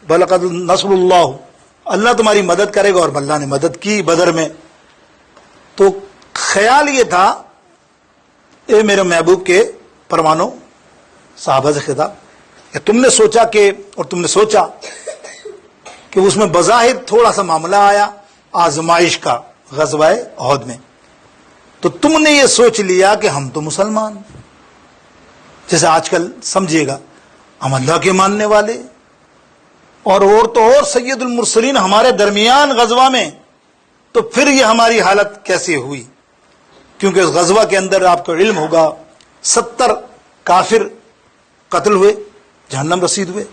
بلقد نصر اللہ، اللہ تمہاری مدد کرے گا، اور اللہ نے مدد کی بدر میں۔ تو خیال یہ تھا، اے میرے محبوب کے پروانوں، صحابہ سے خطاب، کہ تم نے سوچا کہ، اور تم نے سوچا کہ اس میں بظاہر تھوڑا سا معاملہ آیا آزمائش کا غزوہ احد میں، تو تم نے یہ سوچ لیا کہ ہم تو مسلمان، جیسے آج کل سمجھیے گا ہم اللہ کے ماننے والے، اور تو اور سید المرسلین ہمارے درمیان غزوہ میں، تو پھر یہ ہماری حالت کیسے ہوئی؟ کیونکہ اس غزوہ کے اندر آپ کو علم ہوگا 70 کافر قتل ہوئے، جہنم رسید ہوئے،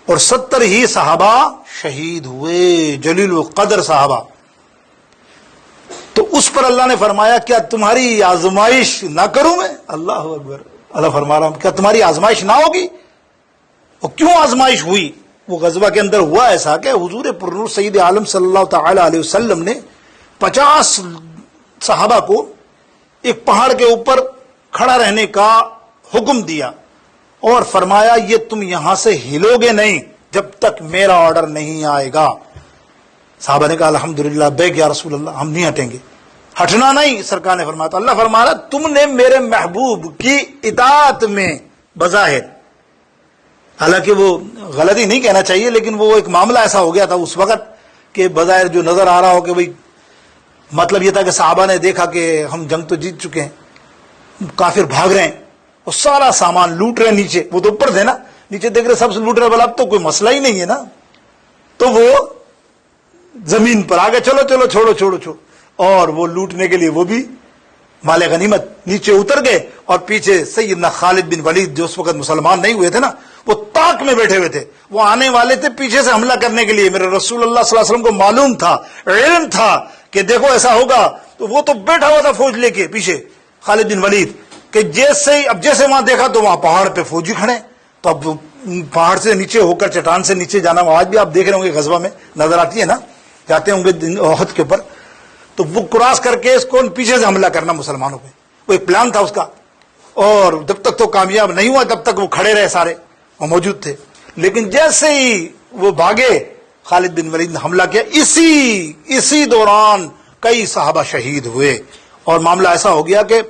اور 70 ہی صحابہ شہید ہوئے، جلیل القدر صحابہ۔ تو اس پر اللہ نے فرمایا کیا تمہاری آزمائش نہ کروں میں؟ اللہ اکبر، اللہ فرما رہا ہوں کیا تمہاری آزمائش نہ ہوگی؟ اور کیوں آزمائش ہوئی؟ وہ غزوہ کے اندر ہوا ایسا کہ حضور پرنور سید عالم صلی اللہ تعالی علیہ وسلم نے 50 صحابہ کو ایک پہاڑ کے اوپر کھڑا رہنے کا حکم دیا، اور فرمایا یہ تم یہاں سے ہلو گے نہیں جب تک میرا آرڈر نہیں آئے گا۔ صحابہ نے کہا الحمدللہ بیک یا رسول اللہ، ہم نہیں ہٹیں گے، ہٹنا نہیں۔ سرکار نے فرمایا، تو اللہ فرما رہا تم نے میرے محبوب کی اطاعت میں بظاہر، حالانکہ وہ غلطی نہیں کہنا چاہیے، لیکن وہ ایک معاملہ ایسا ہو گیا تھا اس وقت کہ بظاہر جو نظر آ رہا ہو کہ بھئی، مطلب یہ تھا کہ صحابہ نے دیکھا کہ ہم جنگ تو جیت چکے ہیں، کافر بھاگ رہے ہیں اور سارا سامان لوٹ رہے ہیں نیچے، وہ تو اوپر تھے نا، نیچے دیکھ رہے سب سے لوٹ رہے، بولا اب تو کوئی مسئلہ ہی نہیں ہے نا، تو وہ زمین پر آگے چلو چلو چھوڑو چھوڑو چھوڑو، اور وہ لوٹنے کے لیے وہ بھی مال غنیمت نیچے اتر گئے، اور پیچھے سیدنا خالد بن ولید جو اس وقت مسلمان نہیں ہوئے تھے نا، وہ طاق میں بیٹھے ہوئے تھے، وہ آنے والے تھے پیچھے سے حملہ کرنے کے لیے۔ میرے رسول اللہ صلی اللہ علیہ وسلم کو معلوم تھا، علم تھا کہ دیکھو ایسا ہوگا، تو وہ تو بیٹھا ہوا تھا فوج لے کے پیچھے، خالد بن ولید، کہ جیسے وہاں دیکھا تو وہاں پہاڑ پہ فوجی کھڑے، تو اب پہاڑ سے نیچے ہو کر چٹان سے نیچے جانا، آج بھی آپ دیکھ رہے ہوں گے غزوہ میں نظر آتی ہے نا، جاتے ہوں گے احد کے اوپر، تو وہ کراس کر کے اس کو پیچھے سے حملہ کرنا مسلمانوں پہ، وہ ایک پلان تھا اس کا، اور جب تک تو کامیاب نہیں ہوا تب تک وہ کھڑے رہے، سارے وہ موجود تھے۔ لیکن جیسے ہی وہ بھاگے، خالد بن ولید نے حملہ کیا، اسی دوران کئی صحابہ شہید ہوئے، اور معاملہ ایسا ہو گیا کہ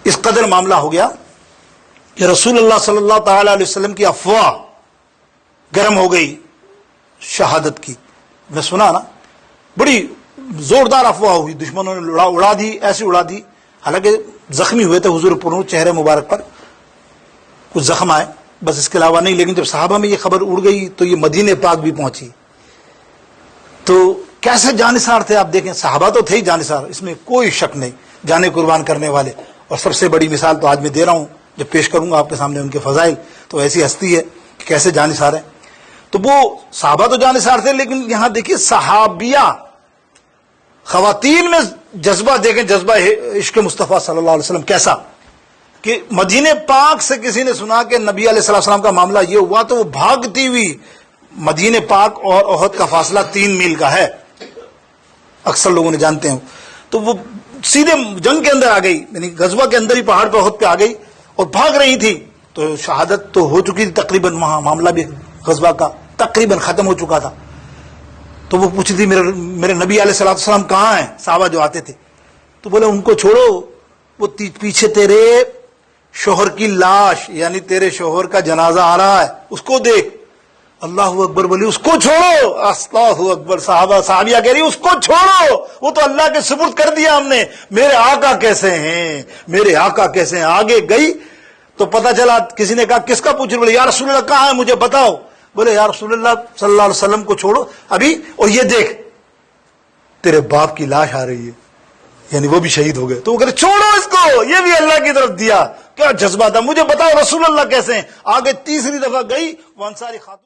اس قدر معاملہ ہو گیا کہ رسول اللہ صلی اللہ تعالی علیہ وسلم کی افواہ گرم ہو گئی شہادت کی۔ میں سنا نا، بڑی زوردار افواہ ہوئی، دشمنوں نے اڑا دی، ایسے اڑا دی، حالانکہ زخمی ہوئے تھے حضور پرنور، چہرے مبارک پر کچھ زخم آئے، بس اس کے علاوہ نہیں۔ لیکن جب صحابہ میں یہ خبر اڑ گئی تو یہ مدینہ پاک بھی پہنچی، تو کیسے جانثار تھے آپ دیکھیں، صحابہ تو تھے ہی جانثار، اس میں کوئی شک نہیں، جانیں قربان کرنے والے۔ اور سب سے بڑی مثال تو آج میں دے رہا ہوں، جب پیش کروں گا آپ کے سامنے ان کے فضائل، تو ایسی ہستی ہے کہ کیسے جانثار ہیں۔ تو وہ صحابہ تو جانثار تھے، لیکن یہاں دیکھیے صحابیہ خواتین میں جذبہ دیکھیں، جذبہ عشق مصطفیٰ صلی اللہ علیہ وسلم کیسا، کہ مدینہ پاک سے کسی نے سنا کہ نبی علیہ السلام کا معاملہ یہ ہوا، تو وہ بھاگتی ہوئی، مدینہ پاک اور احد کا فاصلہ 3 میل کا ہے، اکثر لوگوں نے جانتے ہیں، تو وہ سیدھے جنگ کے اندر آ گئی، یعنی غزوہ کے اندر ہی پہاڑ پہ احد پہ آ گئی اور بھاگ رہی تھی، تو شہادت تو ہو چکی تھی تقریباً، وہاں معاملہ بھی غزوہ کا تقریباً ختم ہو چکا تھا۔ تو وہ پوچھی تھی میرے نبی علیہ السلام کہاں ہیں؟ صحابہ جو آتے تھے تو بولے ان کو چھوڑو، وہ پیچھے تیرے شوہر کی لاش، یعنی تیرے شوہر کا جنازہ آ رہا ہے، اس کو دیکھ۔ اللہ اکبر بولی، اس کو چھوڑو، اللہ اکبر، صحابیہ کہہ رہی اس کو چھوڑو، وہ تو اللہ کے سپرد کر دیا ہم نے، میرے آقا کیسے ہیں، میرے آقا کیسے ہیں۔ آگے گئی تو پتہ چلا، کسی نے کہا کس کا پوچھ رہے؟ بولے یا رسول اللہ کہاں ہے مجھے بتاؤ۔ بولے یا رسول اللہ صلی اللہ علیہ وسلم کو چھوڑو ابھی، اور یہ دیکھ تیرے باپ کی لاش آ رہی ہے، یعنی وہ بھی شہید ہو گئے۔ تو وہ کہتے چھوڑو اس کو، یہ بھی اللہ کی طرف دیا، کیا جذبہ تھا، مجھے بتاؤ رسول اللہ کیسے ہیں۔ آگے تیسری دفعہ گئی، وہ انصاری خاتون